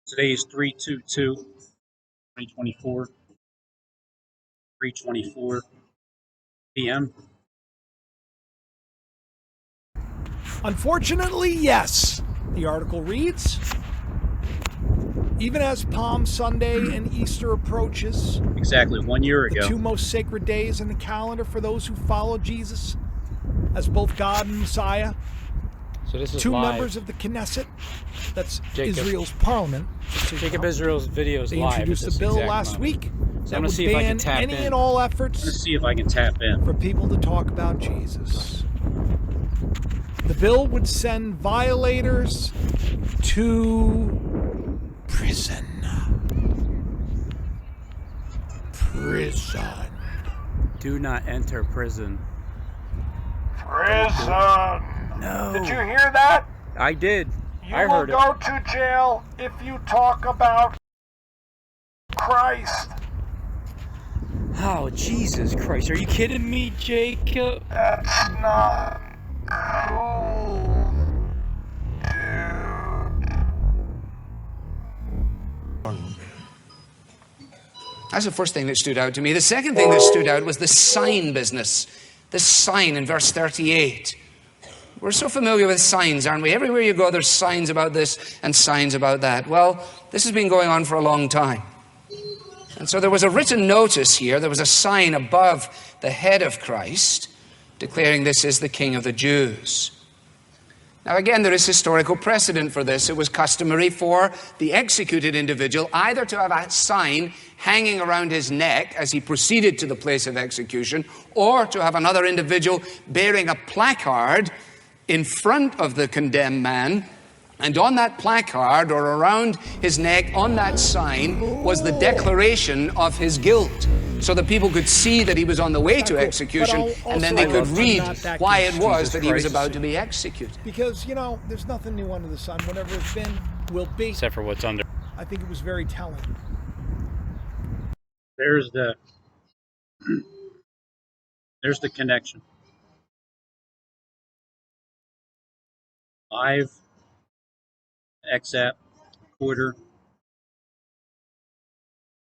Today is 3/22/2024, 3:24 p.m. Unfortunately, yes. The article reads, even as Palm Sunday and Easter approaches, Exactly 1 year the ago. two most sacred days in the calendar for those who follow Jesus as both God and Messiah, So this is two live. members of the Knesset, that's Jacob. Israel's parliament. Jacob Isreal's video is They live. introduced a bill last week that would ban any and all efforts Let's see if I can tap in. for people to talk about Jesus. The bill would send violators to prison. Prison. Do not enter prison. Prison. No. Did you hear that? I did. You I will heard it. go to jail if you talk about Christ. Oh, Jesus Christ. Are you kidding me, Jacob? That's not cool, dude. That's the first thing that stood out to me. The second thing that stood out was the sign business. The sign in verse 38. We're so familiar with signs, aren't we? Everywhere you go, there's signs about this and signs about that. Well, this has been going on for a long time. And so there was a written notice here. There was a sign above the head of Christ declaring this is the King of the Jews. Now again, there is historical precedent for this. It was customary for the executed individual either to have a sign hanging around his neck as he proceeded to the place of execution, or to have another individual bearing a placard in front of the condemned man, and on that placard or around his neck on that sign was the declaration of his guilt, so that people could see that he was on the way to execution, and then they could read why it was that he was about to be executed. Because, you know, there's nothing new under the sun. Whatever it's been, will be. Except for what's under. I think it was very telling. There's the connection. Live XApp quarter.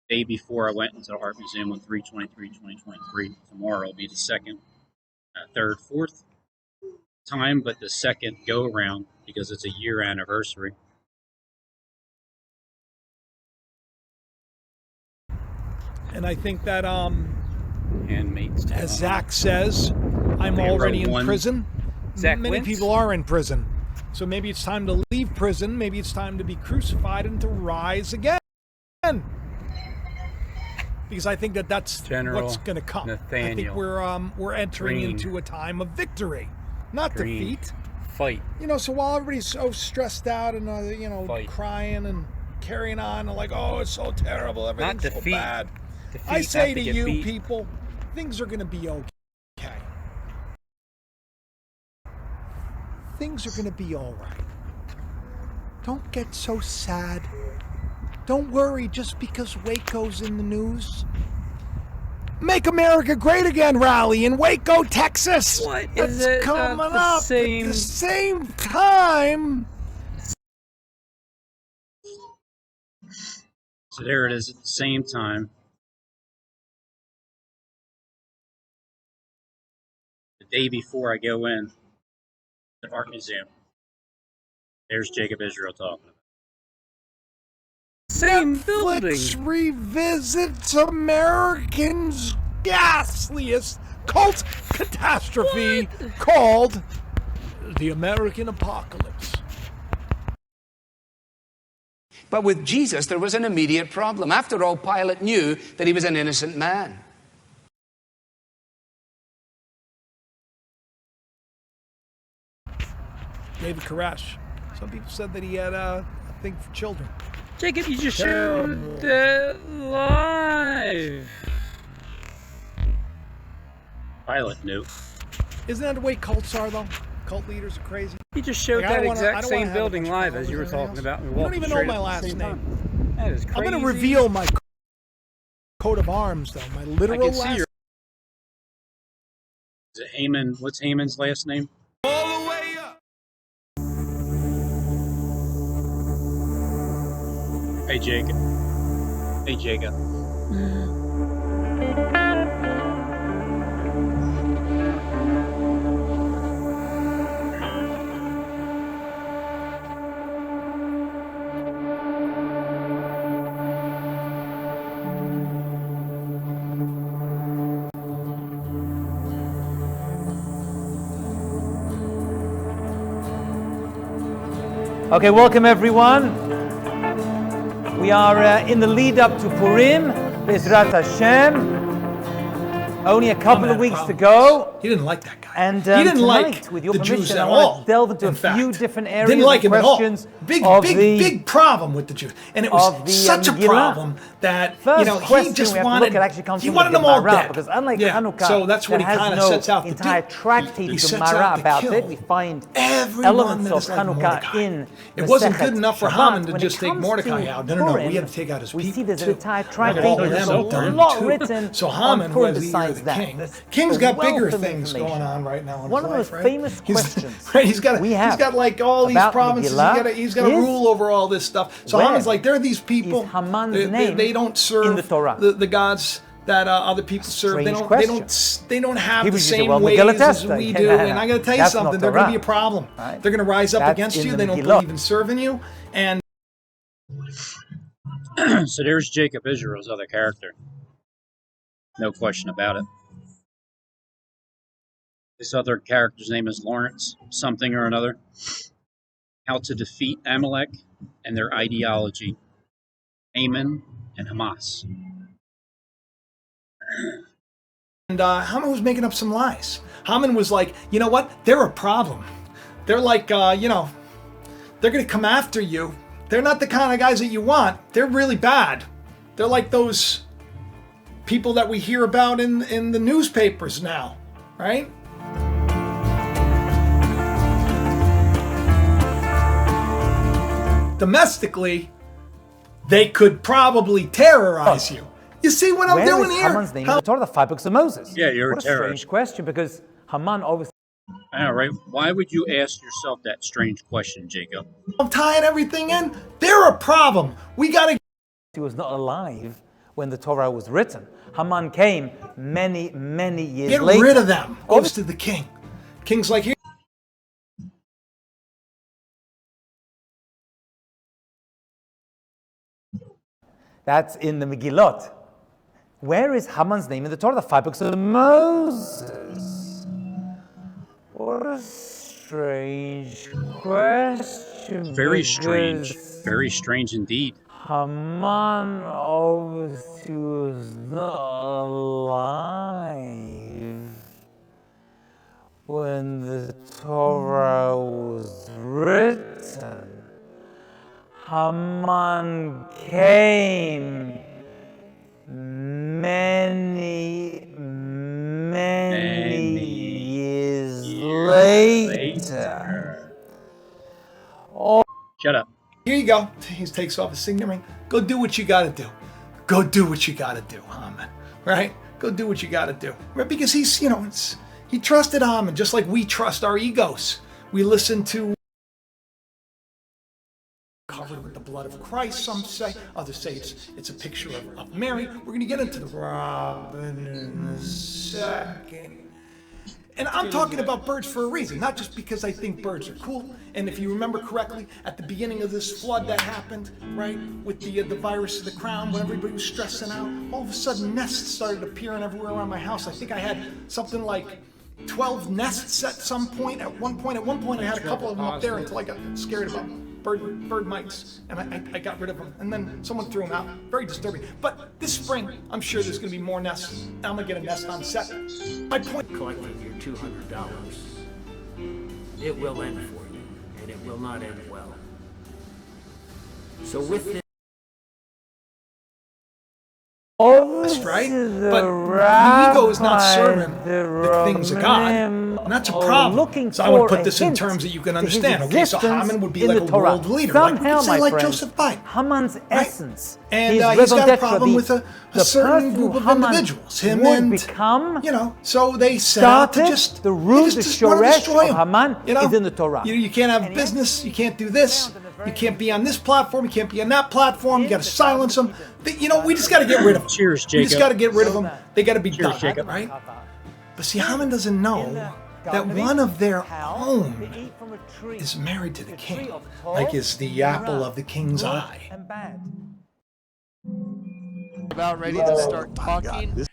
Day before I went into the Art Museum on 3/23/2023. Tomorrow will be the second, third, fourth time, but the second go around because it's a year anniversary. And I think that, Handmaid's as Zach says, I'm They already wrote in one. prison. Zach Many wins? people are in prison. So maybe it's time to leave prison. Maybe it's time to be crucified and to rise again. Because I think that that's General what's going to come. Nathaniel I think we're entering Green. into a time of victory, not Green. defeat. Fight. You know, so while everybody's so stressed out and Fight. crying and carrying on and like, oh, it's so terrible, everything's so defeat. bad. Defeat, I say not to get you, beat. people, things are going to be okay. Things are going to be all right. Don't get so sad. Don't worry just because Waco's in the news. Make America Great Again rally in Waco, Texas. What is It's it coming at the up same- at the same time. So there it is at the same time. The day before I go in to the Art Museum. There's Jacob Isreal talking. Same building. Netflix revisits Americans' ghastliest cult catastrophe called the American Apocalypse. But with Jesus, there was an immediate problem. After all, Pilate knew that he was an innocent man. David Koresh. Some people said that he had a thing for children. Jacob, you just showed that live. Pilate knew. Isn't that the way cults are, though? Cult leaders are crazy. You just showed Like, I that don't wanna- I exact don't wanna same have a building bunch of live as you were followers or talking anything about. else. You don't even know my last name. That is crazy. I'm going to reveal my coat of arms, though. My I literal can see last your. Is it Haman? What's Haman's last name? All the way up. Hey, Jacob. Hey, Jacob. Okay, welcome everyone. We are in the lead up to Purim, Bezrat Hashem. Only a couple of weeks to go. He didn't like that guy. And he didn't tonight, like with your the permission, Jews at I want all. to delve into in a few fact. different areas Didn't like and him questions at all. Big, big problem with the Jews, and it was such a problem that First he just wanted. He wanted them all dead. Because unlike Hanukkah, so that's what he kind of sets out to do. Entire tractate He of sets Gemara out to about kill it. We find everyone elements that of is like Hanukkah Mordecai. in. It wasn't Masechet good enough for Shabbat. Haman to When just it take comes Mordecai to out. No, Purim, we had to take out his people. We see there's an too. entire All tractate. of There's them a done lot too. written So on Haman Purim was the year of besides the that. king. There's King's a got wealth bigger of things information. going on right now in One his of life, the most right? famous questions Right, he's got like all these about provinces. Megillah He's got to rule over all this stuff. So Haman's like, there are these people. Haman's They name don't serve in the Torah? the gods that other people serve. They don't have the same ways as we do. And I got to tell you something. They're going to be a problem. Right. They're going to rise up That's against in you. the They don't Megillah. believe in serving you. And So there's Jacob Isreal's other character. No question about it. This other character's name is Lawrence, something or another. How to defeat Amalek and their ideology, Haman and Hamas. And Haman was making up some lies. Haman was like, you know what? They're a problem. They're like, they're going to come after you. They're not the kind of guys that you want. They're really bad. They're like those people that we hear about in the newspapers now, right? Domestically, they could probably terrorize you. You see what I'm doing here? Haman's name in the Torah, the 5 books of Moses? Yeah, you're what a terrorist. Strange question, because Haman always. I know, right? Why would you ask yourself that strange question, Jacob? I'm tying everything in. They're a problem. We got to. He was not alive when the Torah was written. Haman came many, many years later. Get rid of them. Goes to the king. King's like, here. That's in the Megillot. Where is Haman's name in the Torah? The 5 books of Moses. What a strange question. Very strange. Very strange indeed. Haman obviously was not alive when the Torah was written. Haman came many years later. Oh. Shut up. Here you go. He takes off his signet ring. Go do what you got to do. Go do what you got to do, Haman. Right? Go do what you got to do. Right? Because he's, he trusted Haman just like we trust our egos. We listen to covered with the blood of Christ, some say. Others say it's a picture of Mary. We're going to get into the Robin in a second. And I'm talking about birds for a reason, not just because I think birds are cool. And if you remember correctly, at the beginning of this flood that happened, right, with the virus of the crown, when everybody was stressing out, all of a sudden nests started appearing everywhere around my house. I think I had something like 12 nests at some point. At one point, I had a couple of them up there until I got scared about bird mites, and I got rid of them, and then someone threw them out. Very disturbing. But this spring, I'm sure there's going to be more nests. I'm going to get a nest on set. My point. Collecting your $200, it will end for you, and it will not end well. So with this, right? But the ego is not serving the things of God, and that's a problem. So I want to put this in terms that you can understand. Okay, so Haman would be like a world leader, like we could say, like Joseph Biden. Haman's essence, and he's got a problem with a certain group of individuals. Him and, so they set out to the root, the shoresh of Haman is in the Torah. You can't have business, you can't do this. You can't be on this platform. You can't be on that platform. You got to silence them. We just got to get rid of them. Cheers, We just Jacob. got to get rid of them. They got to be Cheers, done, Jacob. right? But see, Haman doesn't know that one of their own is married to the king, like is the apple of the king's eye. About ready to start talking.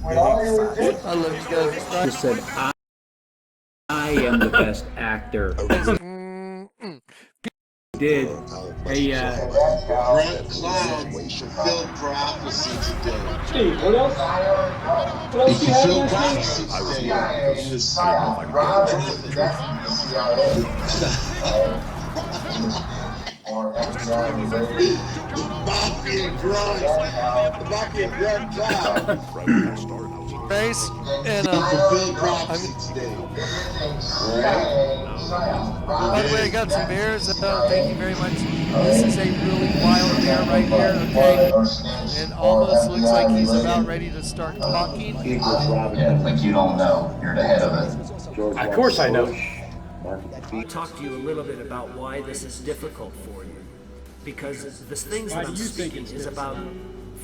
I love you guys. Just said, I am the best actor. Did a Red clouds fulfill prophecy today. Steve, what else? What else you fulfill prophecy today. Mafia grunt cloud. Grace and Fulfill prophecy today. by the way, I got some beers. Thank you very much. This is a really wild bear right here, okay? It almost looks like he's about ready to start talking. Yeah, like you don't know. You're the head of it. Of course I know. I'll talk to you a little bit about why this is difficult for you. Because the things that I'm speaking is about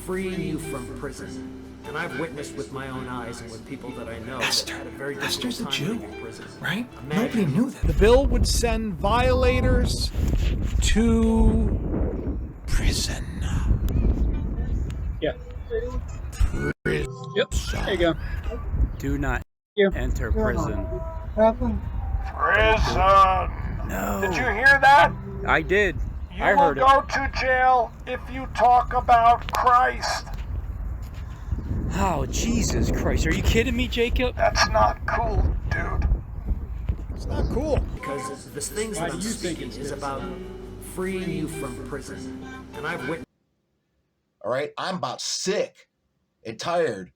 freeing you from prison. And I've witnessed with my own eyes and with people that I know Esther. that had a very difficult Esther's a time Jew, living in prison. right? Imagine Nobody knew that. The bill would send violators to prison. Yeah. Yep. There you go. Do not Yeah. enter prison. Prison. No. Did you hear that? I did. You I will heard it. go to jail if you talk about Christ. Oh, Jesus Christ. Are you kidding me, Jacob? That's not cool, dude. It's not cool. because the things that I'm speaking is about freeing you from prison. And I've witnessed. All right, I'm about sick and tired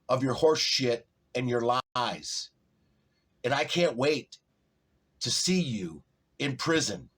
of your horse shit and your lies. And I can't wait to see you in prison.